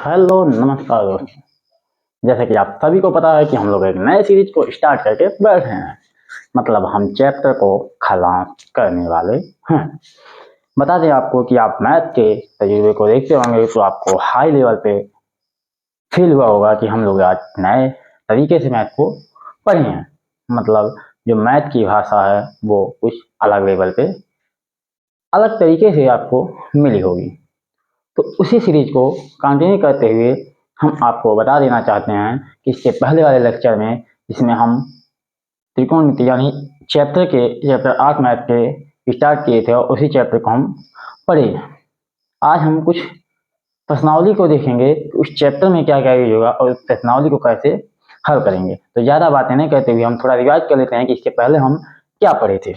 Hello नमस्कार दोस्तों। जैसे कि आप सभी को पता है कि हम लोग एक नए सीरीज को स्टार्ट करके बैठे हैं। मतलब हम चैप्टर को खत्म करने वाले हैं। बता दें आपको कि आप मैथ के तजुर्बे को देखते होंगे तो आपको हाई लेवल पे फील हुआ होगा कि हम लोग आज नए तरीके से मैथ को पढ़े हैं। मतलब जो मैथ की भाषा है वो कुछ अलग लेवल पे अलग तरीके से आपको मिली होगी। तो उसी सीरीज को कंटिन्यू करते हुए हम आपको बता देना चाहते हैं कि इसके पहले वाले लेक्चर में जिसमें हम त्रिकोणमिति यानी चैप्टर 8 मैथ के स्टार्ट किए थे और उसी चैप्टर को हम पढ़े। आज हम कुछ प्रश्नावली को देखेंगे उस चैप्टर में क्या क्या यूज होगा और उस प्रश्नावली को कैसे हल करेंगे। तो ज़्यादा बातें नहीं करते हुए हम थोड़ा रिवाइज कर लेते हैं कि इसके पहले हम क्या पढ़े थे।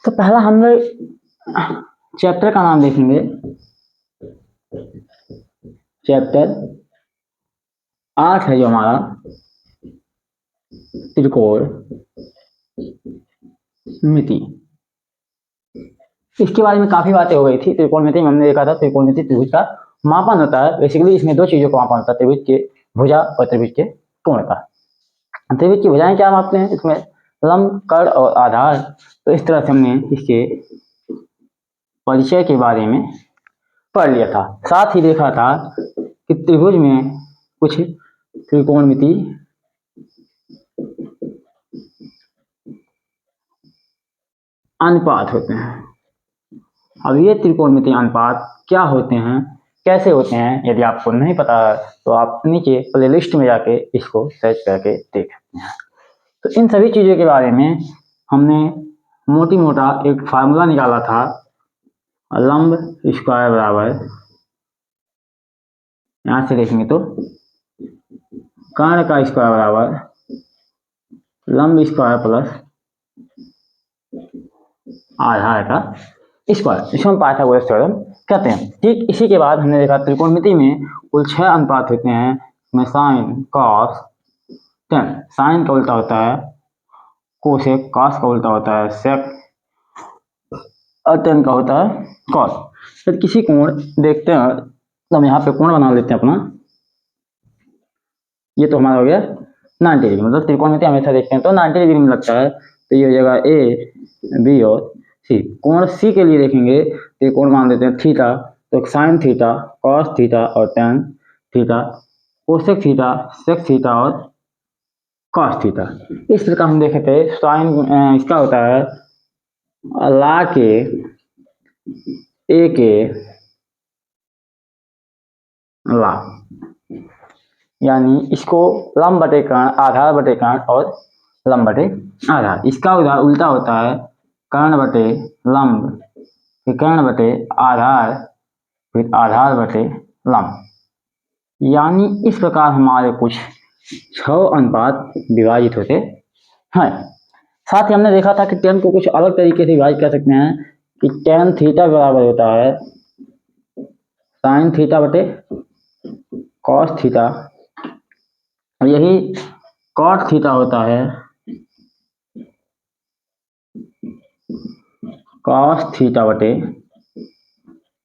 तो पहला हम लोग चैप्टर का नाम देखेंगे, चैप्टर 8 है जो हमारा त्रिकोणमिति। इसके बारे में काफी बातें हो गई थी। त्रिकोणमिति में हमने देखा था त्रिकोणमिति त्रिभुज का मापन होता है। बेसिकली इसमें दो चीजों का मापन होता है, त्रिभुज के भुजा और त्रिभुज के कोण का। त्रिभुज की भुजाएं क्या मापते हैं, इसमें लंब, कर्ण और आधार। तो इस तरह से हमने इसके परिचय के बारे में पढ़ लिया था। साथ ही देखा था कि त्रिभुज में कुछ त्रिकोणमिति अनुपात होते हैं। अब ये त्रिकोणमिति अनुपात क्या होते हैं, कैसे होते हैं, यदि आपको नहीं पता है तो आप नीचे प्लेलिस्ट में जाके इसको सर्च करके देख सकते हैं। तो इन सभी चीज़ों के बारे में हमने मोटी मोटा एक फार्मूला निकाला था। लंब स्क्वायर बराबर, यहाँ से देखेंगे तो कर्ण का स्क्वायर बराबर लंब स्क्वायर प्लस आधार का स्क्वायर, इसको हम पाइथागोरस थ्योरम कहते हैं। ठीक इसी के बाद हमने देखा त्रिकोणमिति में कुल 6 अनुपात होते हैं। इसमें साइन, कॉस, टेन। साइन का उल्टा होता है कोसेक, कॉस का उल्टा होता है सेक और टेन का होता है कॉस। तो किसी कोण देखते हैं तो हम यहाँ पे कोण बना लेते हैं अपना। ये तो हमारा हो गया 90 डिग्री, मतलब त्रिकोणमिति हमेशा देखते हैं तो 90 डिग्री में लगता है। तो ये हो जाएगा ए, बी और सी। कोण सी के लिए देखेंगे तो कोण मान लेते हैं थीटा। तो साइन थीटा, कॉस थीटा और tan theta, cosec theta, sec theta और कॉस थीटा। इस प्रकार हम देखे थे। साइन इसका होता है ला के ए के ला, यानी इसको लंब बटे कर्ण, आधार बटे कर्ण और लंब बटे आधार। इसका उल्टा होता है कर्ण बटे लंब, फिर कर्ण बटे आधार, फिर आधार बटे लंब। यानी इस प्रकार हमारे कुछ 6 अनुपात विभाजित होते हैं। साथ ही हमने देखा था कि टेन को कुछ अलग तरीके से विभाजित कर सकते हैं कि टेन थीटा बराबर होता है साइन थीटा बटे कॉस थीटा, और यही कॉट थीटा होता है कॉस थीटा बटे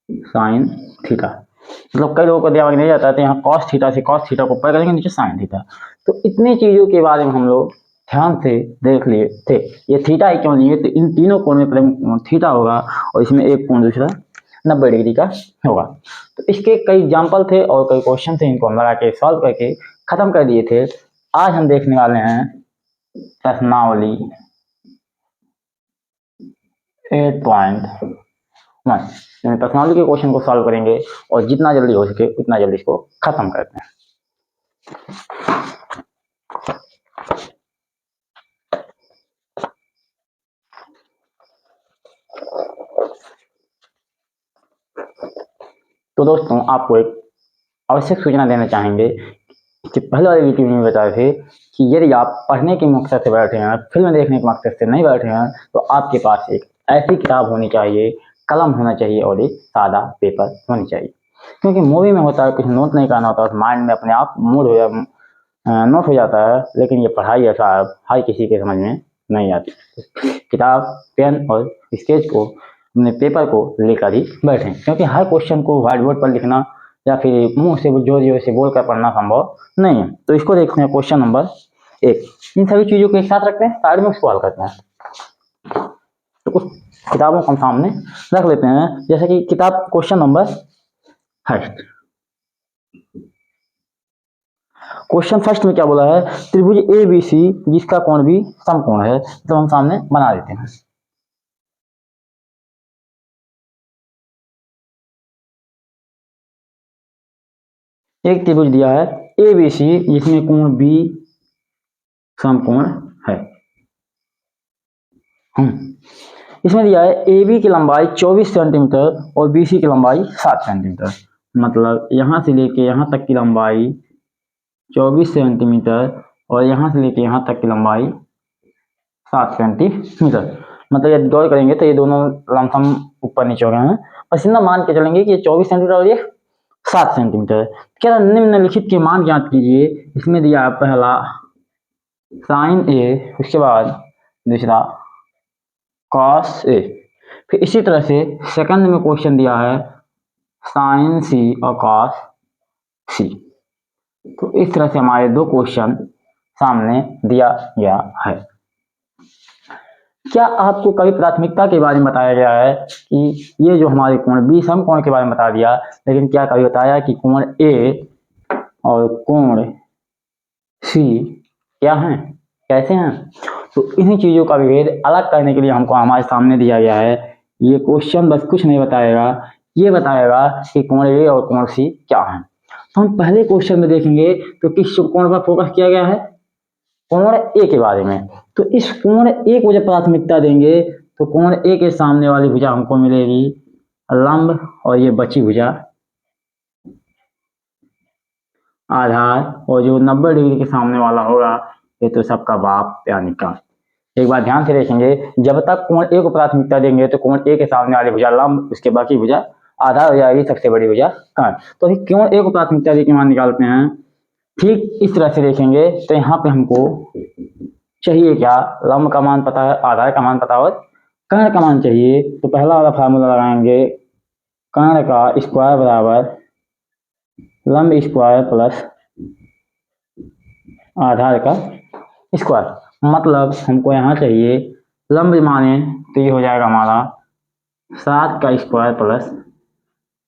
साइन थीटा। मतलब कई लोगों को दिमाग नहीं जाता है तो यहाँ कॉस थीटा से कॉस थीटा को ऊपर करेंगे, नीचे साइन थीटा। तो इतनी चीजों के बारे में हम लोग ध्यान से देख लिए थे। ये थीटा ही क्यों लिए, तो इन तीनों कोण में प्रथम थीटा होगा और इसमें एक कोण दूसरा 90 डिग्री का होगा। तो इसके कई एग्जाम्पल थे और कई क्वेश्चन थे, इनको हम लगा के सॉल्व करके खत्म कर दिए थे। आज हम देखने वाले हैं प्रश्नावली 8.1। प्रश्नावली के क्वेश्चन को सॉल्व करेंगे और जितना जल्दी हो सके उतना जल्दी इसको खत्म करते हैं। तो दोस्तों आपको एक आवश्यक सूचना देना चाहेंगे कि पहले वाली वीडियो में बताए थे कि यदि आप पढ़ने के मकसद से बैठे हैं, फिल्म देखने के मकसद से नहीं बैठे हैं, तो आपके पास एक ऐसी किताब होनी चाहिए, कलम होना चाहिए और एक सादा पेपर होनी चाहिए। क्योंकि मूवी में होता है कुछ नोट नहीं करना होता, माइंड में अपने आप नोट हो जाता है, लेकिन ये पढ़ाई ऐसा है हर किसी के समझ में नहीं आती। किताब, पेन और स्केच को, अपने पेपर को लेकर ही बैठें, क्योंकि हर क्वेश्चन को व्हाइट बोर्ड पर लिखना या फिर मुंह से जोर से बोलकर पढ़ना संभव नहीं है। तो इसको देखते हैं क्वेश्चन नंबर 1। इन सभी चीजों को एक साथ रखते हैं, साइड में उसको हल करते हैं। तो कुछ किताबों को हम सामने रख लेते हैं, जैसे कि किताब question number first. Question first में क्या बोला है, त्रिभुज ABC जिसका कोण भी समकोण है, तो हम सामने बना देते हैं। एक त्रिभुज दिया है ABC जिसमें कोण B समकोण है। इसमें दिया है AB की लंबाई 24 सेंटीमीटर और BC की लंबाई 7 सेंटीमीटर। मतलब यहां से लेके यहां तक की लंबाई 24 सेंटीमीटर और यहां से लेके यहां तक की लंबाई 7 सेंटीमीटर। मतलब यदि गौर करेंगे तो ये दोनों लमसम ऊपर नीचे हो गए हैं, बस इतना मान के चलेंगे कि ये 24 सेंटीमीटर और ये 7 सेंटीमीटर। क्या निम्नलिखित के मान ज्ञात कीजिए। इसमें दिया पहला साइन A, उसके बाद दूसरा कॉस A, फिर इसी तरह से सेकंड में क्वेश्चन दिया है साइन C और कॉस C। तो इस तरह से हमारे दो क्वेश्चन सामने दिया गया है। क्या आपको कभी प्राथमिकता के बारे में बताया गया है कि ये जो हमारे कोण B समकोण के बारे में बता दिया, लेकिन क्या कभी बताया कि कोण A और कोण C क्या हैं, कैसे हैं? तो इन्हीं चीजों का विभेद अलग करने के लिए हमको हमारे सामने दिया गया है। ये क्वेश्चन बस कुछ नहीं बताएगा, ये बताएगा कि कोण A और कोण C क्या है। तो हम पहले क्वेश्चन में देखेंगे तो किस कोण पर फोकस किया गया है, कोण A के बारे में। तो इस कोण A को जब प्राथमिकता देंगे तो कोण A के सामने वाली भुजा हमको मिलेगी लंब, और ये बची भुजा आधार, और जो 90 डिग्री के सामने वाला होगा ये तो सबका बाप यानी का। एक बार ध्यान से देखेंगे, जब तक कोण A को प्राथमिकता देंगे तो कोण A के सामने वाली भुजा लंब, उसके बाकी भुजा आधार हो जाएगी, सबसे बड़ी भुजा कर्ण। तो अभी कोण A को प्राथमिकता देकर मान निकालते हैं। ठीक इस तरह से देखेंगे तो यहाँ पे हमको चाहिए क्या, लंब का मान पता है, आधार का मान पता है और कर्ण का मान चाहिए। तो पहला वाला फार्मूला लगाएंगे, कर्ण का स्क्वायर बराबर लंब स्क्वायर प्लस आधार का स्क्वायर। मतलब हमको यहाँ चाहिए लंब माने तो ये हो जाएगा हमारा 7 का स्क्वायर प्लस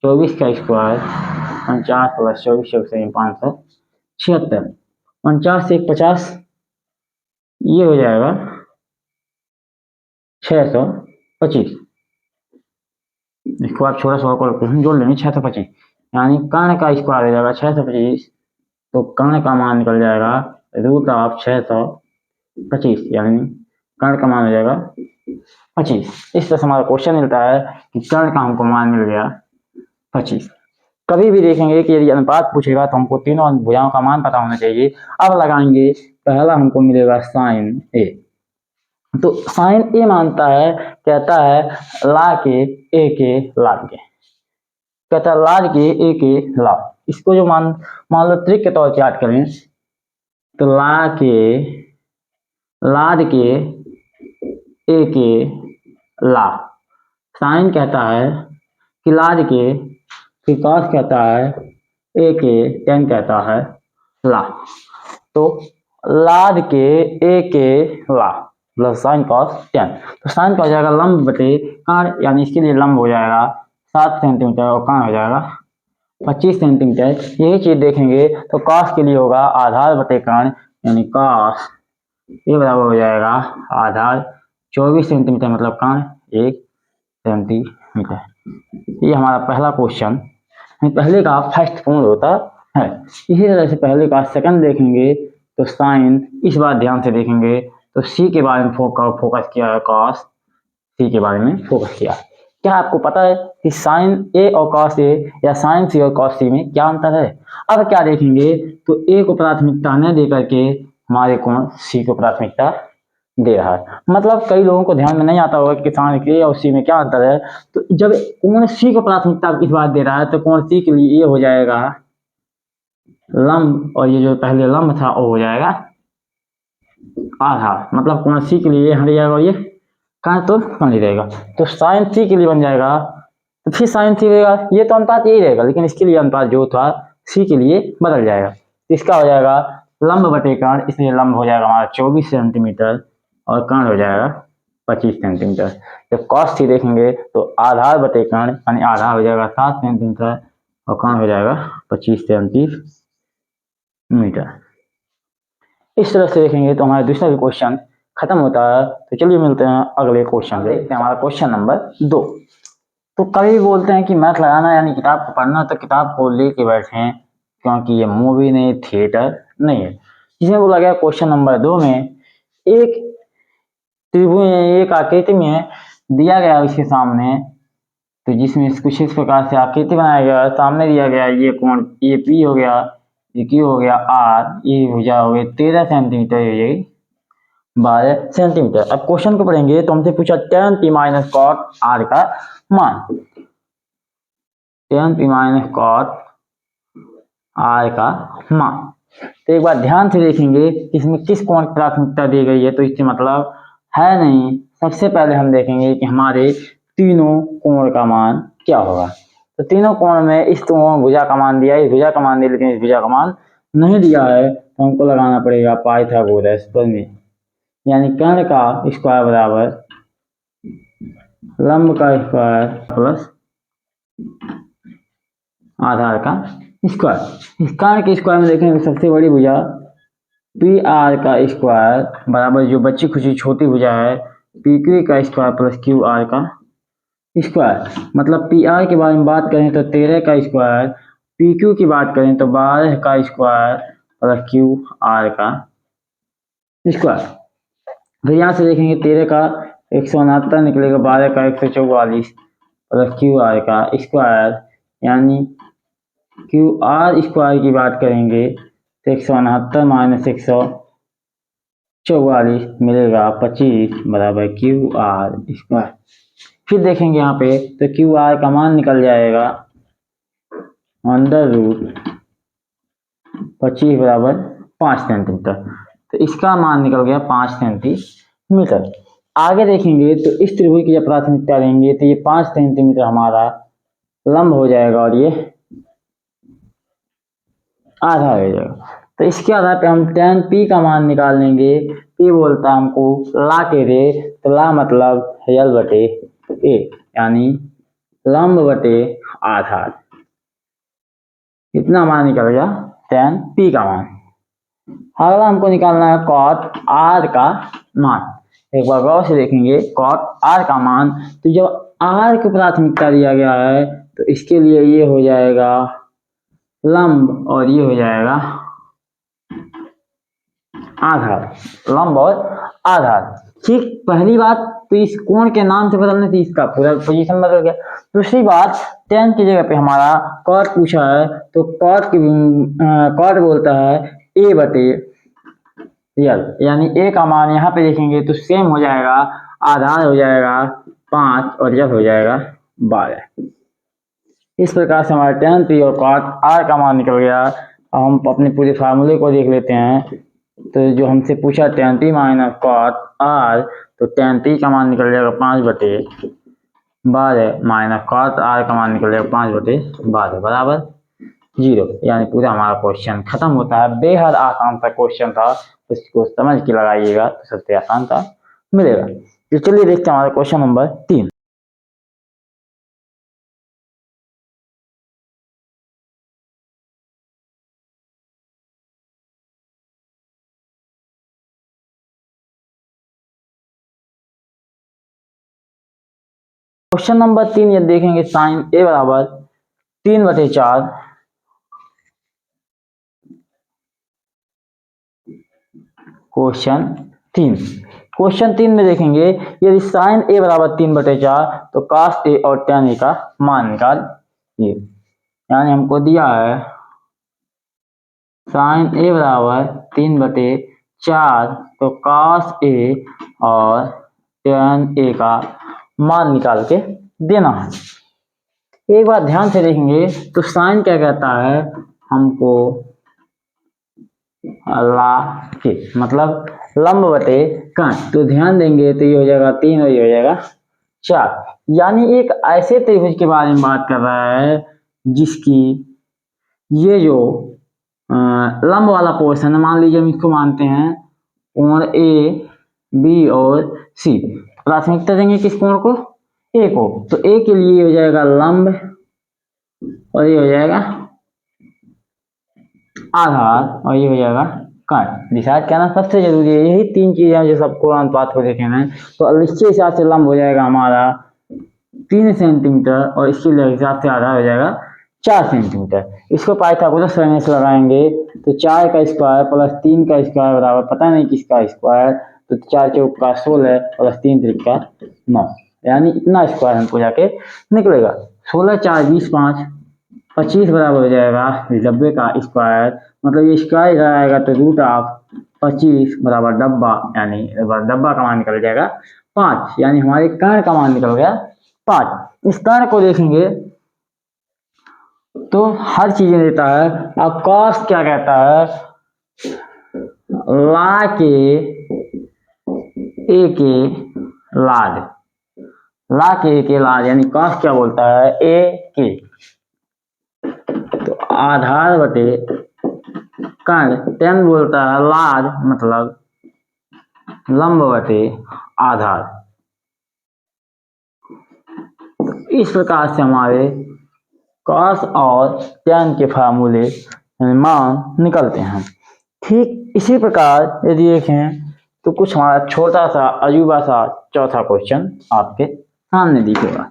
24 का स्क्वायर, 49 प्लस 24 576, 49 से 50, ये हो जाएगा 625। इसको आप छोटा सा कैलकुलेशन जोड़ लेंगे, 625 यानी कर्ण का स्क्वायर हो जाएगा 625। तो कर्ण का मान निकल जाएगा रूट ऑफ 625, यानी कर्ण का मान हो जाएगा 25। इस तरह से हमारा क्वेश्चन मिलता है कि कर्ण का हमको मान मिल गया 25। कभी भी देखेंगे कि यदि अनुपात पूछेगा तो हमको तीनों भुजाओं का मान पता होना चाहिए। अब लगाएंगे, पहला हमको मिलेगा साइन A। तो साइन A मानता है, कहता है ला के A के लाग के, कहता है लाग के A के लाग। इसको जो मान लो त्रिक के तौर पर याद करें तो लाद के A के ला, साइन कहता है कि लाद के, फिर कॉस कहता है A के, टेन कहता है ला। तो लाद के A के ला प्लस साइन कॉस टेन, तो साइन का हो जाएगा लंब बटे कर्ण, यानी इसके लिए लंब हो जाएगा 7 सेंटीमीटर और कर्ण हो जाएगा 25 सेंटीमीटर। यही चीज देखेंगे तो कॉस के लिए होगा आधार बटे कर्ण, यानी कॉस ये बराबर हो जाएगा आधार 24 सेंटीमीटर, मतलब कर्ण 1 सेंटीमीटर। ये हमारा पहला क्वेश्चन, पहले का फर्स्ट पूर्ण होता है। इसी तरह से पहले का सेकंड देखेंगे तो साइन, इस बार ध्यान से देखेंगे तो सी के बारे में फोकस किया है, कॉस सी के बारे में फोकस किया। क्या आपको पता है कि साइन ए और कॉस ए या साइन सी और कॉस सी में क्या अंतर है? अब क्या देखेंगे तो ए को प्राथमिकता न दे करके हमारे कोण सी को प्राथमिकता दे रहा है। मतलब कई लोगों को ध्यान में नहीं आता होगा कि साइन ए और सी में क्या अंतर है। तो जब कोण सी को प्राथमिकता इस बार दे रहा है तो कोण सी के लिए ये हो जाएगा लंब, और ये जो पहले लंब था वो हो जाएगा आधार। मतलब कोण सी के लिए ये हट जाएगा और ये कर्ण तो कर्ण ही रहेगा। तो साइन सी के लिए बन जाएगा, तो फिर साइन थी रहेगा, ये तो अनुपात यही रहेगा, लेकिन इसके लिए अनुपात जो था सी के लिए बदल जाएगा। इसका हो जाएगा लंब बटे कर्ण, इसलिए लंब हो जाएगा हमारा 24 सेंटीमीटर और कर्ण हो जाएगा 25 सेंटीमीटर। जब कॉस थी देखेंगे तो आधार बटे कर्ण यानी आधार हो जाएगा 7 सेंटीमीटर और कर्ण हो जाएगा 25 सेंटीमीटर। इस तरह से देखेंगे तो हमारा दूसरा भी क्वेश्चन खत्म होता है। तो चलिए मिलते हैं अगले क्वेश्चन पे। देखते हैं हमारा क्वेश्चन नंबर 2। तो कभी बोलते हैं कि मैथ लगाना यानी किताब को पढ़ना, तो किताब को लेके बैठे, क्योंकि ये मूवी नहीं थिएटर नहीं है। जिसमें बोला गया क्वेश्चन नंबर 2 में एक त्रिभुज एक आकृति में दिया गया उसके सामने, तो जिसमें कुछ इस प्रकार से आकृति बनाया गया, सामने दिया गया ये कोण ये पी हो गया, ये क्यू हो गया आर, ये भुजा हो गई 13 सेंटीमीटर, ये 12 सेंटीमीटर। अब क्वेश्चन को पढ़ेंगे तो हमसे पूछा tan p minus cot R का मान, tan p minus cot R का मान। तो एक बार ध्यान से देखेंगे इसमें किस कोण की प्राथमिकता दी गई है, तो इससे मतलब है नहीं। सबसे पहले हम देखेंगे कि हमारे तीनों कोण का मान क्या होगा। तो तीनों कोण में इस भुजा का मान दिया, इस भुजा का मान दिया, लेकिन इस भुजा का मान नहीं दिया है, तो हमको लगाना पड़ेगा पाइथागोरस प्रमेय, यानी कर्ण का स्क्वायर बराबर लंब का स्क्वायर प्लस आधार का स्क्वायर। इस कर्ण के स्क्वायर में देखेंगे तो सबसे बड़ी भुजा पी आर का स्क्वायर बराबर जो बच्ची खुची छोटी भुजा है पी क्यू का स्क्वायर प्लस क्यू आर का स्क्वायर। मतलब पी आर के बारे में बात करें तो 13 का स्क्वायर, पी क्यू की बात करें तो 12 का स्क्वायर प्लस क्यू आर का स्क्वायर। फिर यहाँ से देखेंगे 13 का 169 निकलेगा, 12 का 144 प्लस क्यू आर का स्क्वायर, यानी क्यू आर स्क्वायर की बात करेंगे तो 169 माइनस 144 मिलेगा 25 बराबर क्यू आर स्क्वायर। फिर देखेंगे यहाँ पे तो क्यू आर का मान निकल जाएगा अंडर रूट 25 बराबर 5 सेंटीमीटर। तो इसका मान निकल गया 5 सेंटीमीटर। आगे देखेंगे तो इस त्रिभुज की जब प्राथमिकता देंगे तो ये 5 सेंटीमीटर हमारा लंब हो जाएगा और ये आधा हो जाएगा। तो इसके आधार पे हम tan p का मान निकाल लेंगे। p बोलता है हमको ला के दे, तो ला मतलब यल बटे ए, यानी लंब बटे आधार। इतना मान निकल गया tan p का मान। अगला हमको निकालना है cot r का मान। एक बार गौर से देखेंगे cot r का मान, तो जब r को प्राथमिकता दिया गया है तो इसके लिए ये हो जाएगा लंब और ये हो जाएगा आधार, लंब और आधार। ठीक, पहली बात तो इस कोण के नाम से बदलने से इसका पूरा पोजीशन बदल गया। दूसरी बात tan की जगह पे हमारा cot पूछा है, तो cot बोलता है a बटे यल, यानी a का मान यहाँ पे देखेंगे तो सेम हो जाएगा, आधार हो जाएगा 5 और यल हो जाएगा 12। इस प्रकार से हमारा tan p और cot r का मान निकल गया। अब हम अपने पूरे फार्मूले को देख लेते हैं। तो जो हमसे पूछा tan p minus cot r, तो tan p का मान निकल जाएगा 5 बटे 12 माइनस cot r का मान निकल जाएगा 5 बटे 12 बराबर 0, यानी पूरा हमारा क्वेश्चन खत्म होता है। बेहद आसान सा क्वेश्चन था, उसको समझ के लगाइएगा तो सबसे आसान सा मिलेगा। तो चलिए देखते हैं हमारा क्वेश्चन नंबर 3। क्वेश्चन नंबर 3 ये देखेंगे साइन ए बराबर 3 बटे 4 क्वेश्चन 3 में देखेंगे यदि साइन ए बराबर 3 बटे 4 तो कास ए और tan ए का मान निकालिए। यानी हमको दिया है साइन ए बराबर 3 बटे 4 तो कास ए और tan ए का मान निकाल के देना है। एक बार ध्यान से देखेंगे तो साइन क्या कहता है हमको अल्लाह के मतलब लंब बटे कर्ण। तो ध्यान देंगे तो ये हो जाएगा 3 और ये हो जाएगा 4, यानी एक ऐसे त्रिभुज के बारे में बात कर रहा है जिसकी ये जो लंब वाला पोर्शन है, मान लीजिए हम इसको मानते हैं कोण ए बी और सी, प्राथमिकता देंगे किस कोण को, ए को, तो ए के लिए हो जाएगा लंब और ये हो जाएगा आधार और ये हो जाएगा कर्ण। डिसाइड करना सबसे जरूरी है, यही 3 चीजें हैं जो सबको अनुपात को देखेना है। तो निश्चय हिसाब से लंब हो जाएगा हमारा 3 सेंटीमीटर और इसके लिए हिसाब से आधार हो जाएगा 4 सेंटीमीटर। इसको पाइथागोरस प्रमेय से लगाएंगे तो 4 का स्क्वायर प्लस 3 का स्क्वायर बराबर पता नहीं किसका स्क्वायर, तो 4 चौक का 16 प्लस 3 त्रिक का 9, यानी इतना स्क्वायर हमको जाके निकलेगा। 16 4 20 5 25 बराबर हो जाएगा 90 का स्क्वायर, मतलब ये स्क्वायर आएगा तो रूट ऑफ 25 बराबर डब्बा, यानी डब्बा का मान निकल जाएगा 5, यानी हमारे कर्ण का मान निकल गया 5। इस कर्ण को देखेंगे तो हर चीजें देता है। अब कॉस क्या कहता है, ला के ए के लाद, ला के ए के लाद, यानी कॉस क्या बोलता है ए के, तो आधार बटे कर्ण, टेन बोलता है लाद मतलब लंब बटे आधार। इस प्रकार से हमारे कॉस और टेन के फार्मूले मान निकलते हैं। ठीक इसी प्रकार यदि देखें तो कुछ हमारा छोटा सा अजूबा सा चौथा क्वेश्चन आपके सामने दिखेगा।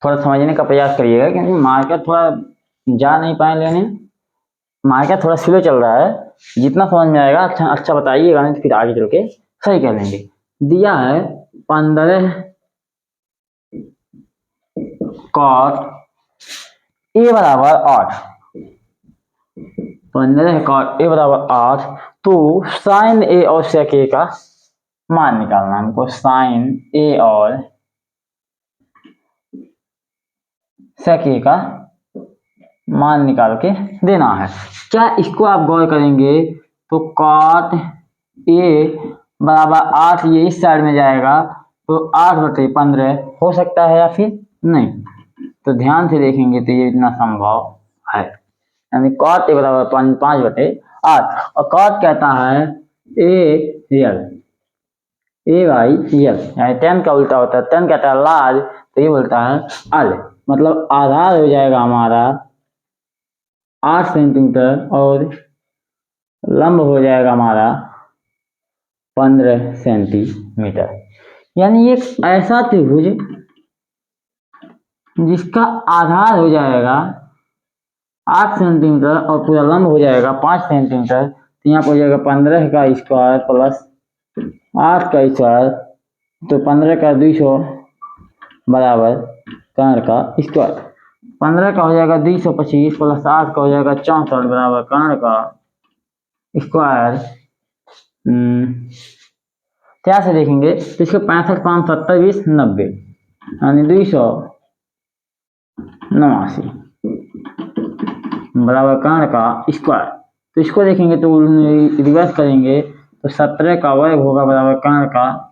थोड़ा समझने का प्रयास करिएगा क्योंकि मार्केट थोड़ा जा नहीं पाए लेने, मार्केट थोड़ा स्लो चल रहा है। जितना समझ में आएगा अच्छा बताइएगा, नहीं तो फिर आगे चल के सही कर लेंगे। दिया है 15 कॉट ए बराबर 8, 15 कॉट ए बराबर 8, तो साइन ए और सेक ए का मान निकालना हमको, साइन ए और सेक ए का मान निकाल के देना है। क्या इसको आप गौर करेंगे तो कॉट ए बराबर 8 ये इस साइड में जाएगा तो 8/15 हो सकता है या फिर नहीं, तो ध्यान से देखेंगे तो ये इतना संभव है, यानी कॉट ए बराबर 5/8, और कॉट कहता है a real, A by real, यानी 10 का उल्टा होता है, 10 कहता है लार्ज तो ये बोलता है अल, मतलब आधार हो जाएगा हमारा 8 सेंटीमीटर और लंब हो जाएगा हमारा 15 सेंटीमीटर। यानी एक ऐसा त्रिभुज जिसका आधार हो जाएगा 8 सेंटीमीटर और पूरा लंब हो जाएगा 5 सेंटीमीटर, तो यहाँ पर हो जाएगा 15 का स्क्वायर प्लस 8 का स्क्वायर, तो 15 का 200 बराबर कर्ण का स्क्वायर, 15 का हो जाएगा 225 प्लस 8 का हो जाएगा 64 बराबर कर्ण का स्क्वायर। क्या से देखेंगे तो इसको 65 5 70 20 90, यानी 289 बराबर कर्ण का स्क्वायर। तो इसको देखेंगे तो रिवर्स करेंगे तो 17 का वर्ग होगा बराबर कर्ण का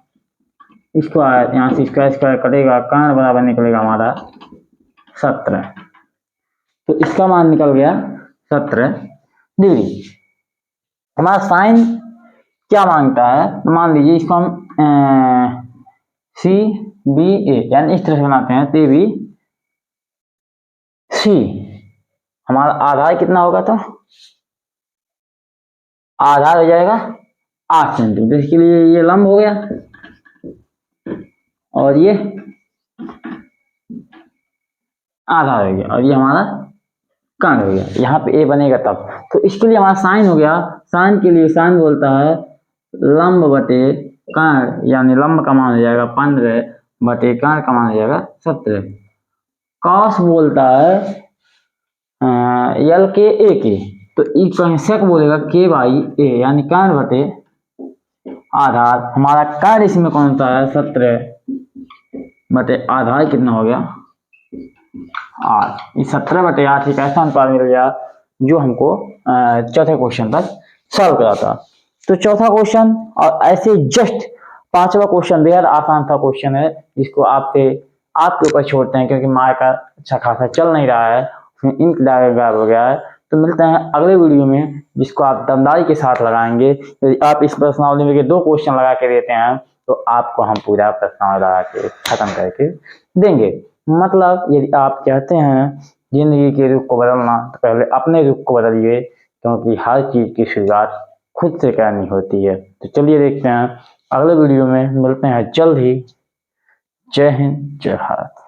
स्क्वायर, यहाँ से स्क्वायर स्क्वायर कटेगा, कर्ण बराबर निकलेगा हमारा 17, तो इसका मान निकल गया 17 डिग्री। हमारा साइन क्या मांगता है, तो मान लीजिए इसको हम सी बी ए, यानी इस तरह से बनाते हैं, तो भी सी हमारा आधार कितना होगा, तो आधार हो जाएगा 8 सेंटीमीटर, इसके लिए ये लंब हो गया और ये आधार हो गया और ये हमारा कर्ण हो गया, यहाँ पे ए बनेगा तब, तो इसके लिए हमारा साइन हो गया। साइन के लिए साइन बोलता है लंब बटे कर्ण, यानी लंब का मान हो जाएगा 15 बटे कर्ण का मान हो जाएगा 17। कॉस बोलता है यल के ए के, तो सेक बोलेगा के बाई ए, यानी कान बटे आधार। हमारा कान इसमें कौन सा है, 17 बटे आधार कितना हो गया 8। इस 17 बटे 8 एक ऐसा अनुपात मिल गया जो हमको चौथे क्वेश्चन तक सॉल्व करा था। तो चौथा क्वेश्चन और ऐसे जस्ट पांचवा क्वेश्चन बेहद आसान था क्वेश्चन है, जिसको आपके ऊपर छोड़ते हैं क्योंकि मार्क का अच्छा खासा चल नहीं रहा है, उसमें इंक गायब हो गया है। तो मिलते हैं अगले वीडियो में, जिसको आप दमदारी के साथ लगाएंगे। यदि आप इस प्रश्नावली में 2 क्वेश्चन लगा के देते हैं तो आपको हम पूरा प्रश्नावली लगा के खत्म करके देंगे। मतलब यदि आप चाहते हैं जिंदगी के रुख को बदलना, तो पहले अपने रुख को बदलिए, क्योंकि हर चीज की शुरुआत खुद से करनी होती है। तो चलिए देखते हैं अगले वीडियो में, मिलते हैं जल्द ही। जय हिंद, जय भारत।